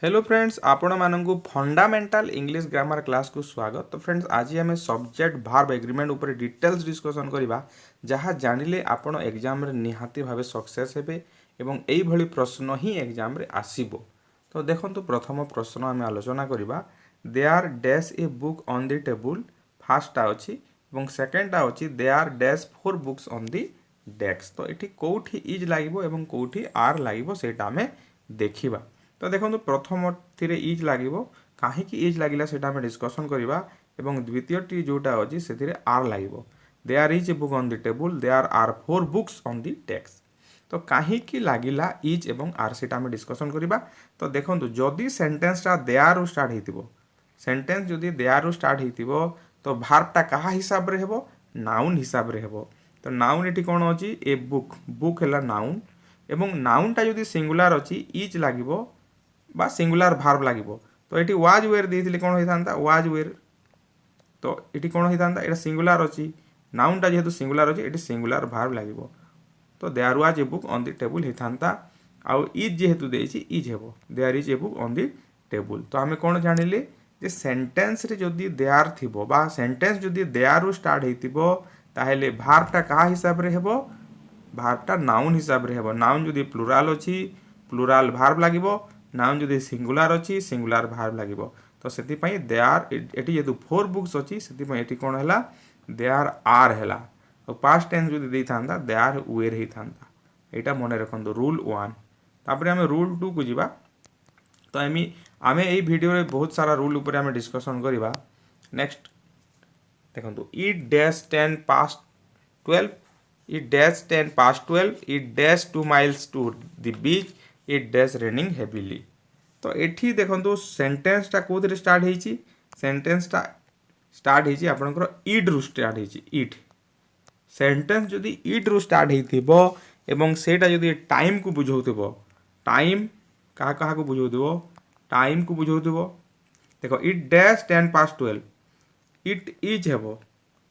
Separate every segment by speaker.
Speaker 1: Hello friends, आपण मानकु fundamental English grammar class को स्वागत। तो फ्रेंड्स, आज आम सब्जेक्ट भार्ब एग्रीमेंट ऊपर डिटेल्स डिस्कसन करबा, जहाँ जानिले आपण एग्जाम रे निहाती भावे सक्सेस हेबे एवं एई भली प्रश्न ही एग्जाम रे आसीबो। तो देखंतु, प्रथम प्रश्न आम आलोचना करबा। They are dash a book on the table, फार्स्टटा अछि एवं सेकेंडटा अछि they are dash 4 books on the desk. तो एठी कोठी इज लागिबो एवं कोठी आर लागिबो सेटा आमे देखिबा। तो देखो प्रथम थी इज लगे कहीं इज लगे से डिस्कसन करवा एवं द्वितीय जोटा अच्छी से आर लगे। There is a book on the table, there 4 books on the desk. तो कहीं लगिला इज एवं आर से डिस्कसन करवा। तो देखो जदि सेंटेंसटा दे आर स्टार्ट हो, सेंटेंस जदि दे आर स्टार्ट हो तो भार्बटा क्या हिसाब रे हेबो, नाउन हिसाब रे हेबो। तो नाउन एटी कौन अच्छी ए बुक, बुक है नाउन एवं नाउनटा जदि सिंगुलर अच्छी इज लगे बा सिंगुलर भार्ब लागिबो। तो एटी वाज वेयर देथिले कोन होइथांता, वाज वेयर। तो एटी कोन होइथांता, एटा सिंगुलर अछि, नाउनटा जेहेतु सिंगुलर अछि एटी सिंगुलर भार्ब लागिबो। तो there was a book on the table होइथांता। आउ इज जेहेतु देछि इज हेबो, there is a book on the table. तो आमे कोन जानिले जे सेंटेंस रे जदि देयर थिबो बा सेंटेंस जदि देयर रु स्टार्ट हेतिबो ताहेले भार्बटा का हिसाब रे हेबो, भार्बटा नाउन हिसाब रे हेबो। नाउन जदि प्लुराल अछि प्लुराल भार्ब लागिबो, नाउन जदि सिंगुलर अच्छी सिंगुलर भार्ब लगे। तो से दे आर एटी जेहेतु 4 बुक्स अच्छी से कौन है दे आर है। तो पास्ट टेंस जदि देइथांता दे आर वेयर होइथांता। एटा मन रखंतु रूल 1। तापरे आमे रूल 2 को जिबा। तो आमे एई वीडियो रे बहुत सारा रूल ऊपर आमे डिस्कशन करिबा। नेक्स्ट देखंतु, it dash 10 past 12, it dash 10 past 12, it dash 2 miles to the beach, it dash raining heavily. तो एठी देखंतु सेंटेंसटा कोथरे स्टार्ट हेछि, सेंटेंसटा स्टार्ट हेछि आपनकर इड रु स्टार्ट हेछि। इड सेंटेंस जदि इड रु स्टार्ट हेतिबो एवं सेटा जदि टाइम को बुझौतिबो, टाइम कहा कहा को बुझौतिबो, टाइम को बुझौतिबो। देखो it dash 10 past 12, it is हेबो,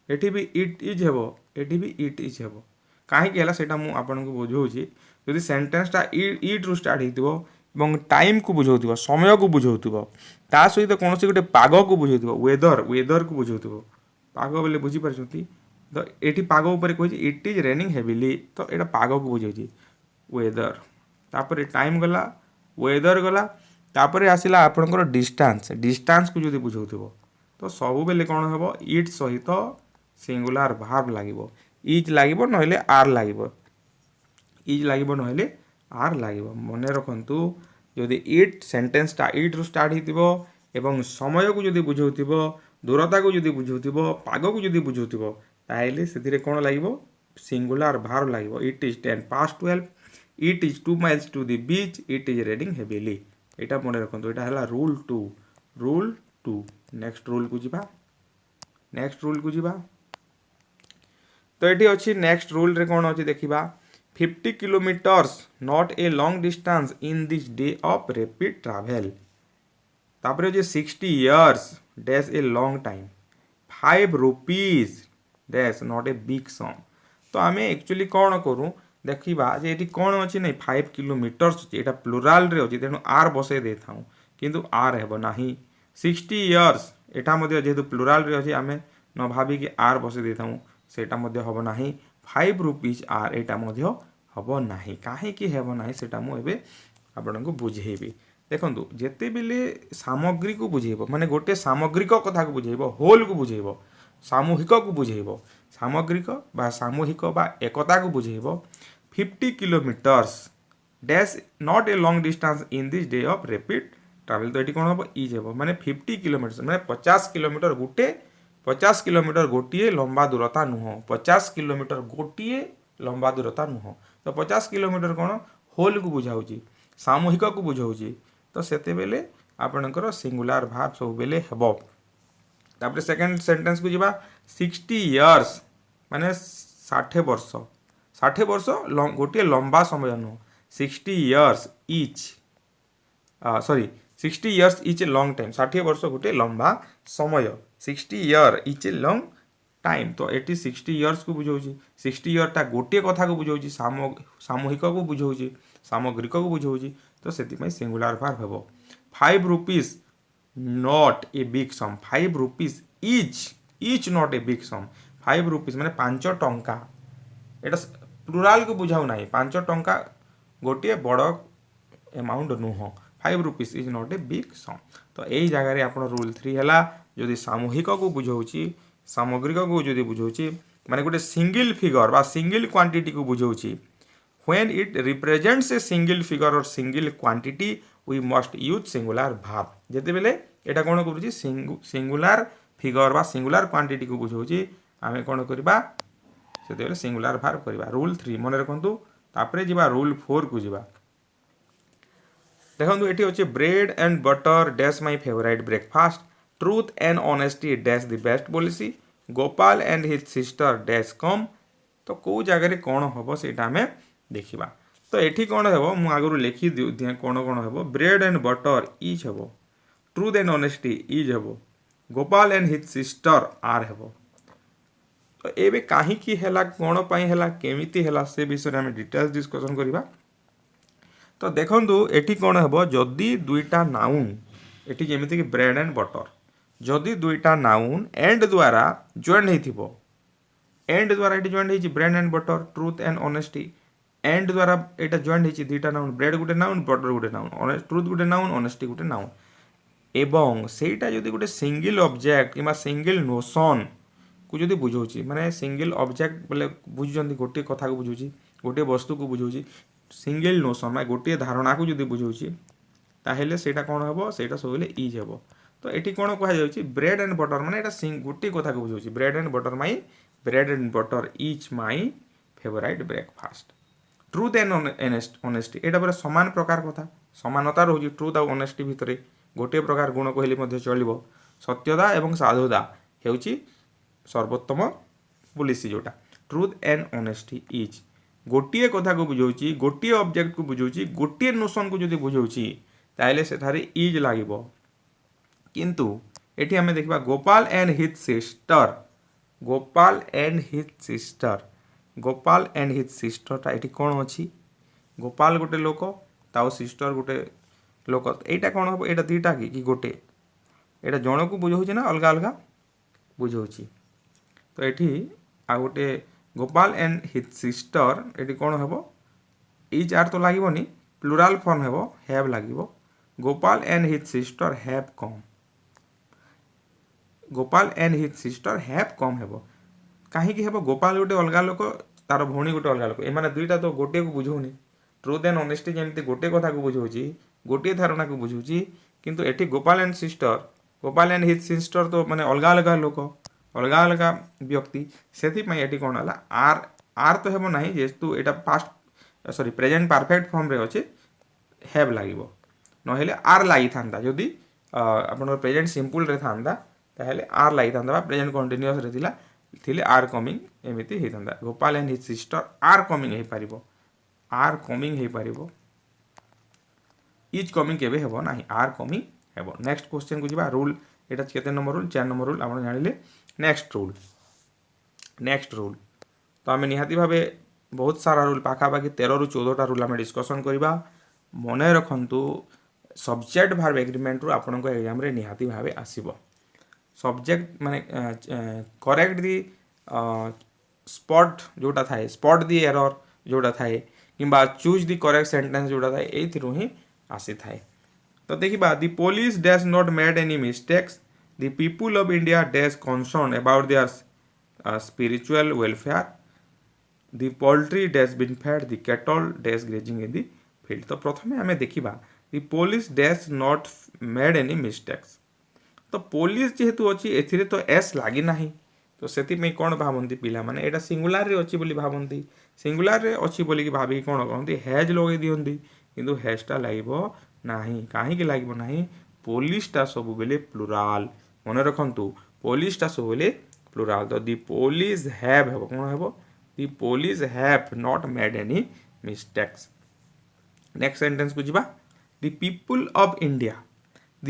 Speaker 1: एठी भी इट इज हेबो, एठी भी इट इज हेबो। काहे कि हला सेटा मु आपनको बुझौछि। जदि सेंटेंसटा इड रु स्टार्ट हेतिबो एवं टाइम को बुझौतिबो, समय को बुझौतिबो, ता सहित कोनोसी गोटे पाग को बुझौतिबो, वेदर, वेदर को बुझौतिबो। पाग बोले बुझी परछथि। तो एठी पाग ऊपर कहै इट इज रेनिंग हेविली। तो एटा पाग को बुझौछि वेदर। तापर टाइम गला, वेदर गला, तापर आसिला आपनकर डिस्टेंस, डिस्टेंस को जदि बुझौतिबो तो सब बेले कोन हेबो, इट सहित सिंगुलर भार्ब लागिबो। इज लागिबो नहले आर लागिबो, इज लागिबो नहले आर लागिबो। मने रखंतु जदि इट सेंटेंसटा इट रु स्टार्ट हेतिबो एवं समय को जदि बुझौतिबो, दूरता को जदि बुझौतिबो, पाग को जदि बुझौतिबो ताहेले सेतिरे कोन लागिबो, सिंगुलर भार्ब लागिबो। It is 10 past 12, it is 2 miles to the beach, it is raining heavily. एटा मने रखंतु, एटा हला रूल 2, रूल 2। नेक्स्ट रूल को जिबा, नेक्स्ट रूल को जिबा। तो एटी अछि नेक्स्ट रूल रे कोन अछि देखिबा। 50 kilometres not a long distance in this day of rapid travel. तापरे जे 60 years dash a long time, 5 rupees dash not a big sum. तो आमे एक्चुअली कौन करूँ देखिबा जे एटी कौन अछि नै 5 किलोमीटर्स अछि, एटा प्लुराल रे अछि तेनु आर बसे दे थाउ, किंतु आर हेबो नाही। 60 इयर्स एटा मध्ये जेहेतु प्लुराल रे अछि आमे न भाबी कि आर बसे दे थाउ, सेटा मध्ये हबो नाही। 5 रुपीज आर एटा मध्ये हबो नाही। काहे कि हेबो नाही सेटा मु एबे आपनको बुझेबी। देखंतु जेते बेले सामग्री को बुझेबो, माने गोटे सामग्रिक कथा को बुझेबो, होल को बुझेबो, सामूहिक को बुझेबो, सामग्रिक बा सामूहिक बा एकता को बुझेबो। 50 kilometres dash not a long distance in this day of rapid travel. तो एटी कोन हबो, इज हेबो। माने 50 किलोमीटर माने 50 किलोमीटर गुटे, 50 किलोमीटर गोटिए लंबा दूरता नुह, 50 किलोमीटर गोटिए लंबा दूरता नुह। तो 50 किलोमीटर कौन होल को बुझाऊँगी, सामूहिक को बुझाऊँगी। तो सेते बेले आपनकर सिंगुलर भार्ब सब बेले हेबो। तापरे सेकंड सेंटेंस को जिबा। 60 इयर्स माने 60 वर्ष, 60 वर्ष गोटे लंबा समय नुह। 60 years etch sorry 60 years etch ए लॉन्ग टाइम, 60 वर्ष गोटे लंबा समय, 60 इयर इच ए लॉन्ग टाइम। तो एटी 60 इयर्स को बुझाऊँगी, 60 इयर टा गोटे कथा को बुझाऊँगी, सामूहिक को बुझाऊँगी, सामग्रिक को बुझाऊँगी। तो से सिंगुलर भार्ब हेबो 5 rupees not a big sum 5 rupees is not a big sum 5 rupees माने 5 टंका एटा प्लुराल को बुझाउ नाही 5 टंका गोटे बड़ एमाउंट नुह 5 rupees is not a big sum तो यही जगह आप रूल 3 है जदि सामूहिक को बुझाऊँगी सामग्रिक को जदि बुझाऊँगी माने गोटे सिंगल फिगर बा सिंगल क्वांटिटी को बुझाऊँगी when it represents a single figure or single quantity we must use singular verb जेते बेले एटा कोन करूची सिंगुलर फिगर बा सिंगुलर क्वांटिटी को बुझाऊँगी आमे कोन करबा सेते बेले सिंगुलर वर्ब करबा रूल 3 मन रखंतु तापरे जिबा रूल 4 को जिबा देखो एटी अच्छे bread and butter dash my favourite breakfast truth and honesty dash the best policy Gopal and his sister dash come तो कौ जगह कौन हम से देखा तो ये कौन हम मु आगु लिखी दिए कौन कौन हम ब्रेड एंड बटर इज हम ट्रूथ एंड ऑनेस्टी इज हम Gopal and his sister are हम तो ये कहीं है कौन है केमिति है से विषय में डिटेल्स डिस्कसन करवा तो देखो ये कौन हम जदि दुईटा नाउन ये जमीक कि ब्रेड एंड बटर जदि दुईटा नाउन एंड द्वारा जॉइंट हो एंड द्वारा ये जॉइंट हो bread and butter truth and honesty and द्वारा यहाँ जॉइंट हो दुईटा नाउन ब्रेड गोटे नाउन बटर गोटे नाउन ट्रूथ गोटे नाउन ऑनेस्टी गोटे नाउन एवं सेटा जदि गोटे सिंगल ऑब्जेक्ट कि सिंगल नोशन को जदि बुझाऊँ माने सिंगल ऑब्जेक्ट बोले बुझुं गोटे कथा को बुझाऊँ गोटे वस्तु को बुझाऊँ सिंगल नोशन मैं गोटे धारणा को जदि बुझाऊँ ताहले सेटा कौन हम सेटा सब इज हम तो ये कौन कहुच्छी ब्रेड एंड बटर माने गोटे कथा को बुझाऊँ bread and butter is my favourite breakfast truth and honesty यहाँ पूरा सामान प्रकार कथा समानता रोचे ट्रूथ और ऑनेस्टी भितर गोटे प्रकार गुण कहले चलो सत्यता एवं साधुता होची सर्वोत्तम पॉलिसी जोटा ट्रूथ एंड ऑनेस्टी इज गोटे कथा को बुझाऊँ गोटे ऑब्जेक्ट को बुझाऊँ गोटे नोशन को जो बुझाऊँ ताहले सेठारे इज लागिबो किंतु एठी हमें देखा Gopal and his sister Gopal and his sister ये कौन अच्छी गोपाल गोटे लोक ताऊ सिस्टर गोटे लोक यहाँ कौन हम यहाँ दीटा कि गोटे यहाँ जन को बुझाऊँ ना अलग अलग बुझाऊँ तो ये आ गोटे गोपाल एंड हिज सिस्टर ये कौन हम इज आर तो लगे प्लुराल फॉर्म हम हैव लगे Gopal and his sister have come Gopal and his sister have come हम कहीं हम गोपाल गोटे अलग लोक तार भौणी गोटे अलग लोक एम दुईटा तो गोटे को बुझाऊनी ट्रूथ एंड ऑनेस्टी जमी गोटे कथा को बुझाऊँ गोटे धारणा को बुझाऊँ किंतु एठी गोपाल एंड हिज सिस्टर तो माने अलग अलग लोक अलग अलग व्यक्ति से कौन है आर आर तो हम ना जेहेतु यहाँ past sorry present perfect form रे अच्छे हैव लगे ना आर लगी था जदि आप प्रेजेंट सिंपल रे था ताहले आर लगी था प्रेजेंट कंटिन्यूअस रे थिले आर कमिंग एमती होता Gopal and his sister are coming हो पारिबो आर कमिंग हो पारिबो इज कमिंग केबे हेबो नाही आर कमिंग हेबो नेक्स्ट क्वेश्चन को जिबा रूल एटा केते नंबर रूल 4 नंबर रूल आपण जानिले नेक्स्ट रूल तो आम निहाती भावे बहुत सारा रूल पाखापाखि 13 ରୁ 14टा रूल आम डिस्कसन करवा मन रखु सब्जेक्ट भार्ब एग्रीमेंट रू आपण एग्जाम रे निहाती भावे आसीबो सब्जेक्ट माने करेक्ट दी स्पॉट जोटा थाए स्पॉट दी एरर जोटा थाए किंबा चूज दी करेक्ट सेंटेंस जोटा थाए एथिरु ही आसी थाए तो देखिबा the police dash not made any mistakes the people of India dash concern about their spiritual welfare the poultry dash been fed the cattle dash grazing in the field तो प्रथमे आमे देखिबा the police dash not made any mistakes तो police जेहेतु अच्छी एथिरे तो S लगी ना तो से कौन भावती पिला माने एटा सिंगुलर रे अच्छी बोली भावती सिंगुलर रे अच्छी बोली भाविक कौन कहते हैज लगे दिखती किंतु हैजटा लगे ना कहीं लगे ना पुलिसटा सब बेले प्लुराल मन रखु पुलिसटा सब बेले प्लुराल तो दी पुलिस हैव हे कौन हे the police have not made any mistakes next sentence को जिबा the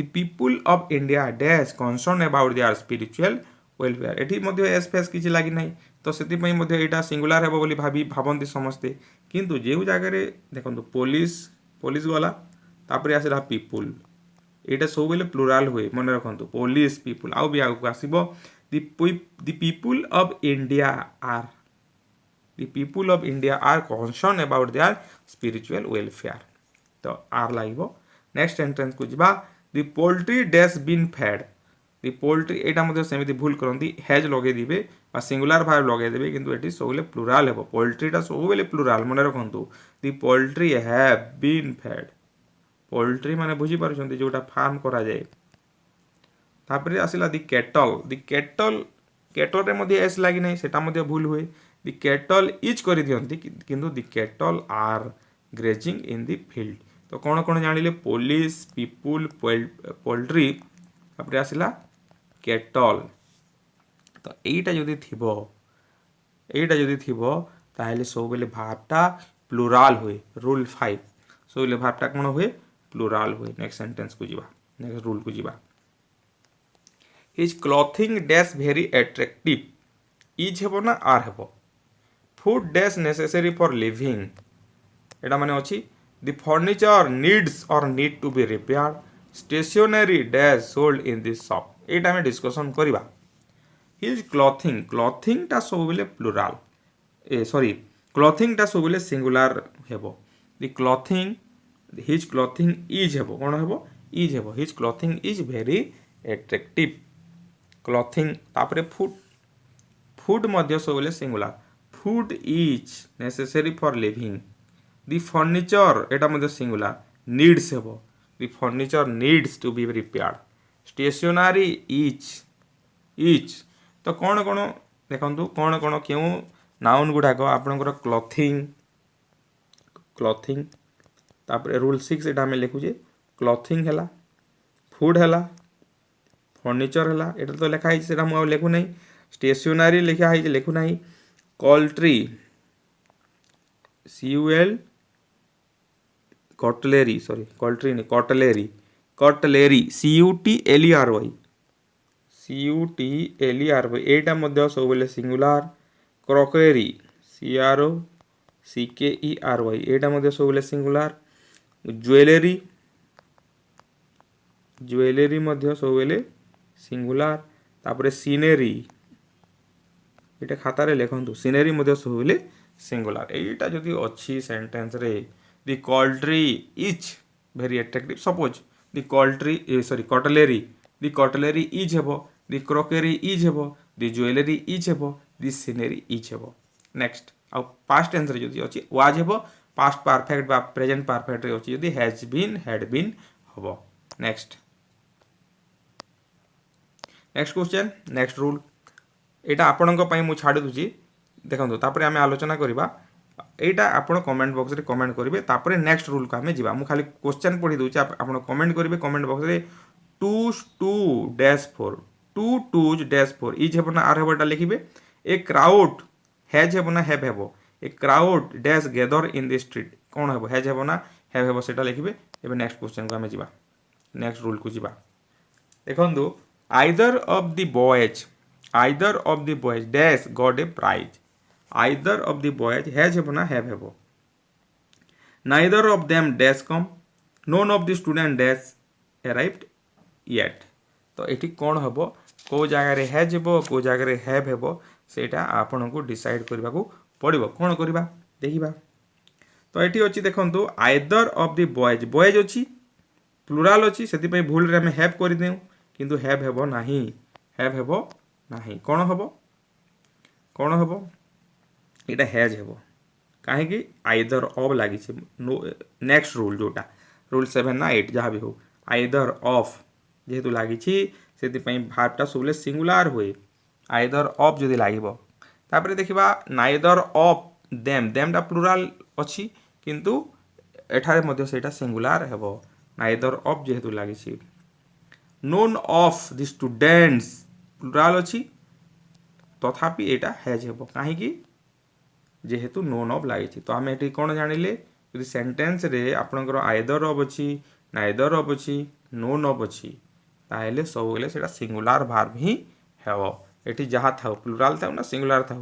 Speaker 1: people of India dash concern about their spiritual welfare एठी मध्य एस फेस किछि लागी नाही तो सेति पई मध्य एटा सिंगुलर हेबो बोली भाबंती समस्ते किंतु जेउ जगह रे देखंतु पुलिस गला तापर आसला पीपुल एटा सब बेले प्लुराल हुए मन रखु पुलिस पीपुल आउ भी आगु आसब the people of India are the people of India are concern about their spiritual welfare तो आर लगे नेक्स्ट सेंटेंस को जिबा the poultry dash been fed the poultry एटा मध्य सेमिति भूल करंती हैज लगे दिबे आ सिंगुलर भाव लगे देबे किंतु एटी सबले प्लुराल हेबो पोल्ट्रीटा सबले प्लुराल मन रखु the poultry have been fed poultry माने बुझी पारुछंती जोटा फार्म करा जाए तापर आसिला द केटल केटल रे मध्ये एस लागी नै सेटा मध्ये भूल हुए द केटल इज करि दियंती किंतु the cattle are grazing in the field तो कौन कौन जानिले पुलिस पीपुल पोल्ट्री तापर आसिला केटल तो एटा जदि थिबो ताहले सब बेले भावटा प्लुराल हुए रूल 5 सब बेले भावटा कोन हुए प्लुराल हुए नेक्स्ट सेंटेंस को जिबा नेक्स्ट रूल को जिबा his clothing dash very attractive is हेबो ना आर हेबो food dash necessary for living एटा माने अछि the furniture needs or need to be repaired stationery dash sold in this shop एटा में डिस्कशन करिबा हिज क्लॉथिंग टा सब बेले प्लुराल सॉरी क्लॉथिंग टा सब बेले सिंगुलर हेबो the clothing his clothing is हेबो कोन हेबो इज हेबो his clothing is very attractive clothing तापरे फूड मध्य सब बेले singular food is necessary for living the furniture एटा मध्य सिंगुलर नीड्स हेबो the furniture needs to be repaired stationery is तो कौन कौन देखो कौन कौन क्यों नाउन गुड़ाक आपणकर क्लॉथिंग तापर रूल 6 एटा हमें लिखुचे क्लॉथिंग हैला फूड हैला फर्नीचर हैला एटा तो लिखा है सेटा मु लिखु नहीं स्टेशनरी लिखा है लिखु नहीं कॉल्ट्री CUL कटलेरी सॉरी कॉल्ट्री नहीं कटलेरी CUTLERY एटा मध्य सब बेले सिंगुलर क्रॉकरी CROCKERY एटा मध्य सब बेले सिंगुलर ज्वेलरी मध्य सब बेले सिंगुलर तापर सीनेरी एटा खाता रे लिखंतु सीनेरी मध्य सब बेले सिंगुलर एटा जदि अछि सेंटेंस रे the cutlery is very attractive suppose the cutlery sorry cutlery is हेबो द क्रॉकरी इज हेबो द ज्वेलरी इज हेबो द सीनेरी इज हेबो नेक्स्ट आ पास्ट टेंस रे जदि अछि वाज हेबो पास्ट परफेक्ट बा प्रेजेंट परफेक्ट रे अछि जदि हैज बीन हैड बीन हेबो नेक्स्ट क्वेश्चन नेक्स्ट रूल एटा आपणक पई मु छाडी दुची देखंतु तापर आमे आलोचना करिबा एटा आपण कमेंट बॉक्स रे कमेंट करिवे तापर नेक्स्ट रूल को आमे जिबा मु खाली क्वेश्चन पढी दोची आपण कमेंट करिवे कमेंट बॉक्स रे 2-4 इज हेबो ना आर हेबोटा लिखिबे ए क्राउड हैज हेबो ना हैव हेबो a crowd dash gather in the street कोन हेबो हैज हेबो ना हैव हेबो सेटा लिखिबे एबे नेक्स्ट क्वेश्चन को आमे जिबा नेक्स्ट रूल को जिबा देखंतु either of the boys dash got a prize either of the boys has हेबो ना हैव हेबो neither of them dash come none of the student dash arrived yet तो एटी कौन हेबो को जगह रे हैज हेबो को जगह रे हैव हेबो सेटा आपन को डिसाइड करबा को पड़िबो कोन करबा देखिबा तो एटी अछि देखंतु आइदर ऑफ द बॉयज अछि प्लुराल अछि सेति पई भूल रे हम हैव कर देउ किंतु हैव हेबो नाही कोन हेबो एटा हैज हेबो काहे कि आइदर ऑफ लागि छै नेक्स्ट रूल जोटा रूल 7 ना 8 जहाँ भी हो आइदर ऑफ जेहेतु लगी से भार्बटा सब सिंगुलर हुए आइदर ऑफ जदि लगे तापर देखा नाइदर ऑफ देमटा प्लुराल अच्छी किंतु एठारे मध्य सेटा सिंगुलर हेबो नाइदर ऑफ जेहेतु लगी known of the students plural अच्छी तथापि एटा हैज हेबो काहे जेहेतु नोन ऑफ लगी तो आम ये कौन जानिले यदि सेंटेंस रे आपनकर आइदर ऑफ अच्छी नाइदर ऑफ अच्छी नोन ऑफ अच्छी ताहले सब बेले सेटा सिंगुलर भार्ब ही हेबो एठी जहाँ था प्लुराल था ना सिंगुलर था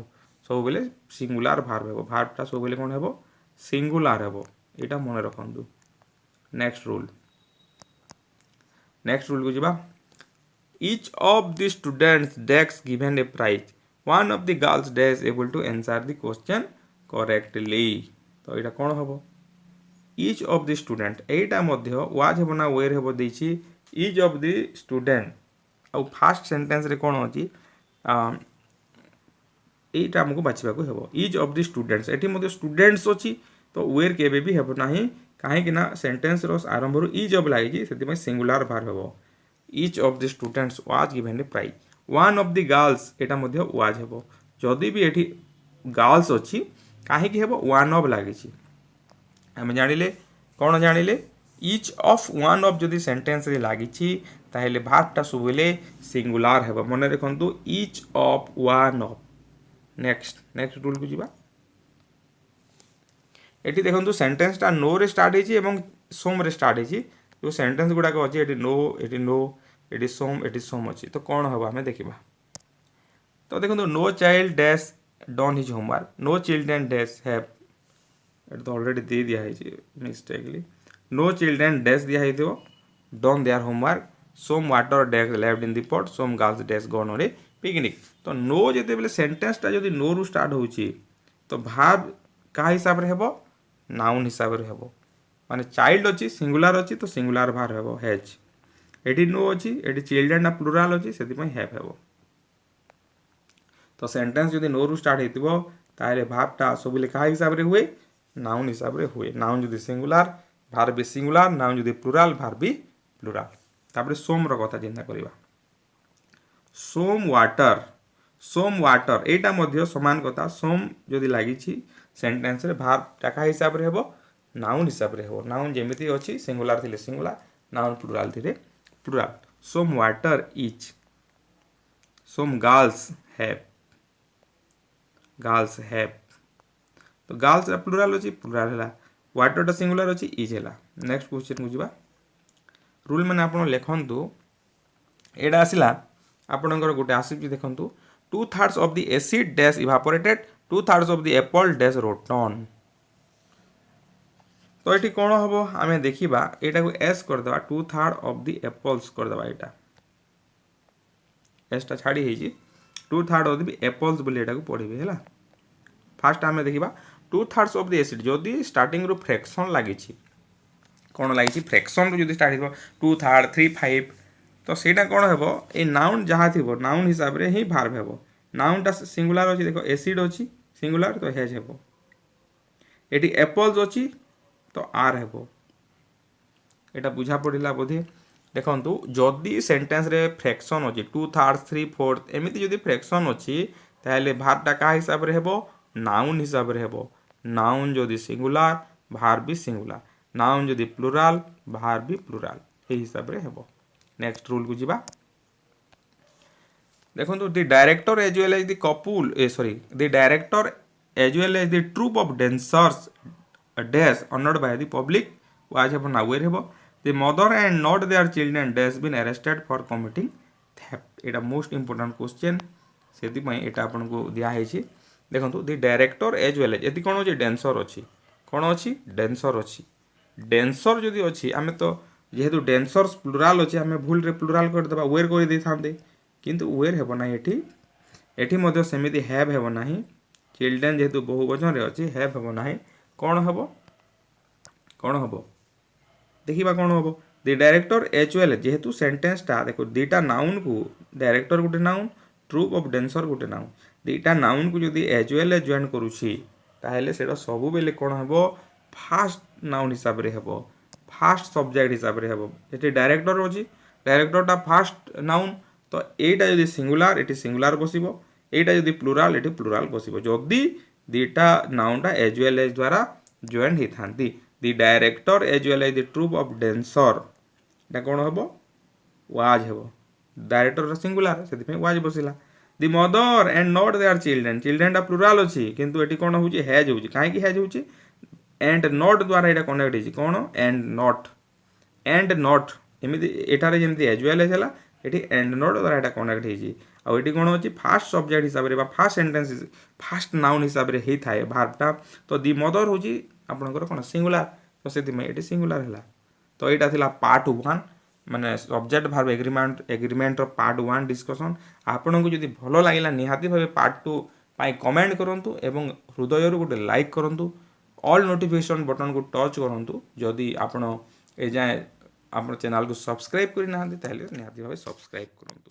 Speaker 1: सब बेले सिंगुलर भार्ब हेबो भार्बटा सब बेले कौन हेबो सिंगुलर हेबो एटा मन रखंतु नेक्स्ट रूल को जीवा each of the students desk given a prize one of the girls dash able to answer the question correctly तो एटा कौन हबो each of the student Etah Madhya was हेबो ना where हेबो देछि each of the student आ first sentence रे कौन अछि एटा हमको बाछिबा को हेबो each of the students एठी मध्य स्टूडेंट्स अछि तो where केबे भी हेबो नाही काहे कि ना सेंटेंस रो आरंभ रो each of लागि सेति में सिंगुलर भार हेबो each of the students was given a prize one of the girls Etah Madhya was हेबो जदी भी एठी गर्ल्स अछि काहे कि हेबो one of लागि छि हम जानिले कोन जानिले each of one of जदी सेंटेंस रे लागि छि ताहेले भाग टा सुबले सिंगुलर हेबो मने रखंतु each of one of next rule को जीवा एठी देखंतु सेंटेंस टा नो रे स्टार्ट हेछि एवं सोम रे स्टार्ट हेछि जो सेंटेंस गुडा को अछि एठी नो एठी सोम अछि तो कोन हबो हमें देखिबा तो देखंतु no child dash done his homework no children dash have ate तो ऑलरेडी दे दिया है मिस्टेकली नो चिल्ड्रन डैश दिया है तो done their homework some water dash left in the pot some girls dash gone on a picnic तो नो जेते बेले सेंटेंस टा जदी नो रु स्टार्ट होउची तो भाव का हिसाब रे हेबो नाउन हिसाब रे हेबो माने चाइल्ड अछि सिंगुलर अछि तो सिंगुलर भार हेबो हैज एडी नो अछि एडी चिल्ड्रन ना प्लुरल अछि सेति पय हैव हेबो तो सेंटेंस जदी नो रु स्टार्ट हेतिबो ताले भाव टा सब लिखा हिसाब रे हुए नाउन हिसाब रे हुए नाउन जदी सिंगुलर भार भी सिंगुलर नाउन जदी प्लुरल भार भी प्लुरल तापरे सोम रो कथा चिंता करिवा सोम वाटर एटा मध्य समान कथा सोम जदी लागि छि सेंटेंस रे भाव टाका हिसाब रे हेबो नाउन हिसाब रे हेबो नाउन जेमिति अछि सिंगुलर थिले सिंगुलर नाउन प्लुरल थिले plural some water is some girls have तो गर्ल्स रा प्लुरल अछि प्लुरल हला वाटर टा सिंगुलर अछि इज हला नेक्स्ट क्वेश्चन को जिबा रूल माने आपण लेखंतु एडा आसिला आपणकर गोटे आसिबि देखंतु 2/3 of the acid dash evaporated 2/3 of the Apple dash rotten तो एठी कोन हबो हमें देखिबा एटा को एस कर देबा 2/3 ऑफ द एप्पल्स कर देबा एटा एस टा छाडी हेजी 2/3 ऑफ द एप्पल्स बोले एटा को पढिबे हला फर्स्ट हमें देखिबा 2/3 ऑफ द एसिड जदी स्टार्टिंग रो फ्रैक्शन लागि छि कोन लागि छि फ्रैक्शन रो जदी स्टार्ट हो 2/3 3/5 तो सेटा कोन हेबो ए नाउन जहा थिबो नाउन हिसाब रे ही भार्ब हेबो नाउन टा सिंगुलर अछि देखो एसिड अछि सिंगुलर तो हेज हेबो एटी एप्पल्स अछि तो आर हेबो एटा बुझा पडिला बोधे देखंतु जदी सेंटेंस रे फ्रैक्शन अछि 2/3 3/4 एमिति जदी फ्रैक्शन अछि ताले भार्ब टा का हिसाब रे हेबो नाउन हिसाब रे हेबो नाउन जदी सिंगुलर भार्ब भी सिंगुलर नाउन जदी प्लुरल भार्ब भी प्लुरल ए हिसाब रे हेबो नेक्स्ट रूल को जीवा देखंतु the director as well as the couple the director as well as the troupe of dancers dash honoured by the public was हेबो नावेर हेबो the mother and not their children dash been arrested for committing theft एटा most important question सेति पय एटा आपन को दिया है छी देखंतु the director as well as एति कोन अछि डांसर अछि कोन अछि डांसर जदी अछि हमें तो जेहेतु डांसर्स प्लुरल अछि हमें भूल रे प्लुरल कर देबा वेयर कर दै थांते किंतु वेयर हेबो नाही एठी मध्य सेमिति हैव हेबो नाही चिल्ड्रन जेहेतु बहुवचन रे अछि हैव हेबो नाही कोन हबो देखिबा कोन हबो द डायरेक्टर एज वेल जेहेतु सेंटेंस ता देखो दीटा नाउन को director Gute noun troop of dancer Gute noun दीटा noun को जदी एज वेल जॉइन करूछि ताहेले सेटा सबु बेले कोन हबो फर्स्ट नाउन हिसाब रे हेबो फर्स्ट सब्जेक्ट हिसाब रे हेबो एटी डायरेक्टर अछि डायरेक्टर टा फर्स्ट नाउन तो एटा जदी सिंगुलर एटी सिंगुलर बसिबो एटा जदी प्लुरल एटी प्लुरल बसिबो जदी दीटा नाउन टा एज वेल एज द्वारा जॉइन हि थांती the director as well as the troupe of dancer एटा कोन हबो वाज हेबो डायरेक्टर सिंगुलर सेति पे वाज बसिला the mother and not their children टा प्लुरल अछि किंतु एटी कोन होउची हैज होउची काहे कि हैज होउची एंड नॉट द्वारा एटा कनेक्ट हिची कोन एंड नॉट एमिति एटारे जेमति एज वेल एज हला एटी एंड नॉट द्वारा एटा कनेक्ट हिची आ एटी कोन होची फर्स्ट सब्जेक्ट हिसाब रे बा फर्स्ट सेंटेंस फर्स्ट नाउन हिसाब रे हेई थाए भार्ब टा तो दी मदर होची आपनकर कोन सिंगुलर तो सेति में एटी सिंगुलर हला तो यहाँ थिला पार्ट 1 माने subject verb agreement part 1 discussion. आपन को जदि भलो लागिला निहाती भाबे पार्ट 2 पाई कमेंट करंतु एवं हृदय गोटे लाइक करंतु, ऑल नोटिफिकेशन बटन को टच करंतु। जदि आपण ए जाए आपण चैनल को सब्सक्राइब करि नाहंती ताहले निहाती भाबे सब्सक्राइब करंतु।